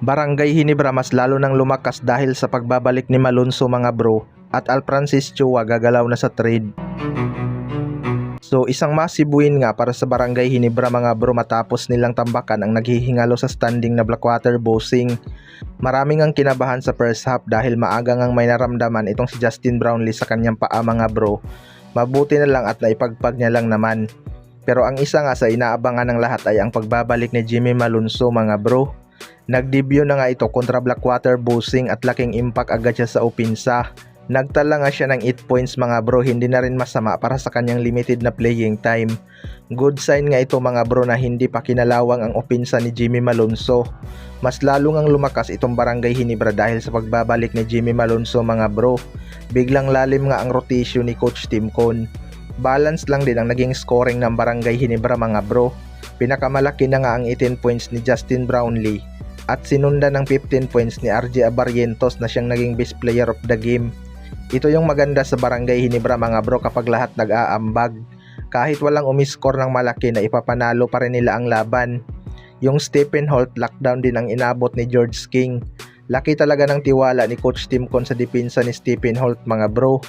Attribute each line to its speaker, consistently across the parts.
Speaker 1: Barangay Ginebra mas lalo nang lumakas dahil sa pagbabalik ni Malonzo mga bro, at Al Francis Chua gagalaw na sa trade. So isang massive win nga para sa Barangay Ginebra mga bro matapos nilang tambakan ang naghihingalo sa standing na Blackwater Bossing. Maraming ang kinabahan sa first half dahil maaga ngang may naramdaman itong si Justin Brownlee sa kanyang paa mga bro. Mabuti na lang at naipagpag niya lang naman. Pero ang isa nga sa inaabangan ng lahat ay ang pagbabalik ni Jimmy Malonzo mga bro. Nag-debut na nga ito kontra Blackwater Bossing at laking impact agad siya sa opensa. Nagtala nga siya ng 8 points mga bro, hindi na rin masama para sa kanyang limited na playing time. Good sign nga ito mga bro na hindi pa kinalawang ang opensa ni Jimmy Malonzo. Mas lalo ngang lumakas itong Barangay Ginebra dahil sa pagbabalik ni Jimmy Malonzo mga bro. Biglang lalim nga ang rotation ni Coach Tim Cone. Balance lang din ang naging scoring ng Barangay Ginebra mga bro. Pinakamalaki na nga ang 18 points ni Justin Brownlee at sinundan ng 15 points ni RJ Abarrientos na siyang naging best player of the game. Ito yung maganda sa Barangay Ginebra mga bro kapag lahat nag-aambag. Kahit walang umiscore ng malaki na ipapanalo pa rin nila ang laban. Yung Stephen Holt lockdown din ang inabot ni George King. Laki talaga ng tiwala ni Coach Tim Cone sa depensa ni Stephen Holt mga bro.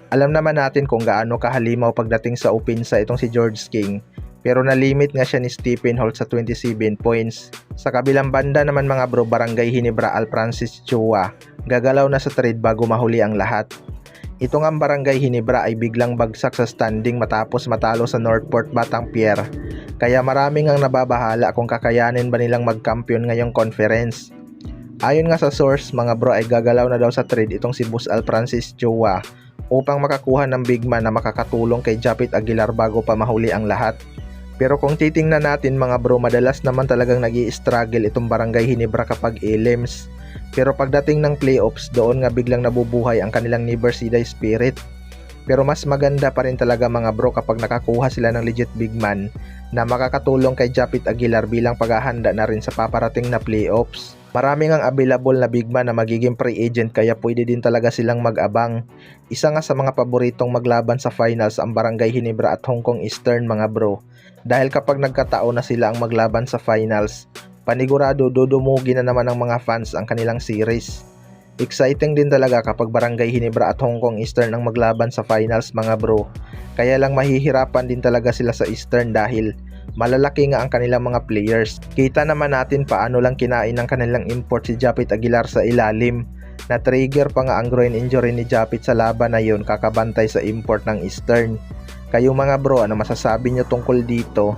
Speaker 1: Alam naman natin kung gaano kahalimaw pagdating sa opensa itong si George King. Pero nalimit nga siya ni Stephen Holt sa 27 points. Sa kabilang banda naman mga bro, Barangay Ginebra Al Francis Chua gagalaw na sa trade bago mahuli ang lahat. Ito nga Barangay Ginebra ay biglang bagsak sa standing matapos matalo sa Northport Batanguer. Kaya maraming ang nababahala kung kakayanin ba nilang magkampiyon ngayong conference. Ayon nga sa source mga bro ay gagalaw na daw sa trade itong si Boss Al Francis Chua upang makakuha ng big man na makakatulong kay Japit Aguilar bago pa mahuli ang lahat. Pero kung titingnan natin mga bro, madalas naman talagang nag-i-struggle itong Barangay Ginebra kapag elims. Pero pagdating ng playoffs, doon nga biglang nabubuhay ang kanilang Never See Die spirit. Pero mas maganda pa rin talaga mga bro kapag nakakuha sila ng legit big man na makakatulong kay Japit Aguilar bilang paghahanda na rin sa paparating na playoffs. Maraming ang available na big man na magiging free agent kaya pwede din talaga silang mag-abang. Isa nga sa mga paboritong maglaban sa finals ang Barangay Ginebra at Hong Kong Eastern mga bro. Dahil kapag nagkataon na sila ang maglaban sa finals, panigurado dudumugi na naman ng mga fans ang kanilang series. Exciting din talaga kapag Barangay Ginebra at Hong Kong Eastern ang maglaban sa finals mga bro. Kaya lang mahihirapan din talaga sila sa Eastern dahil malalaki nga ang kanilang mga players. Kita naman natin paano lang kinain ng kanilang import si Japit Aguilar sa ilalim. Na-trigger pa nga ang groin injury ni Japit sa laban na yun kakabantay sa import ng Eastern. Kayong mga bro, ano masasabi nyo tungkol dito?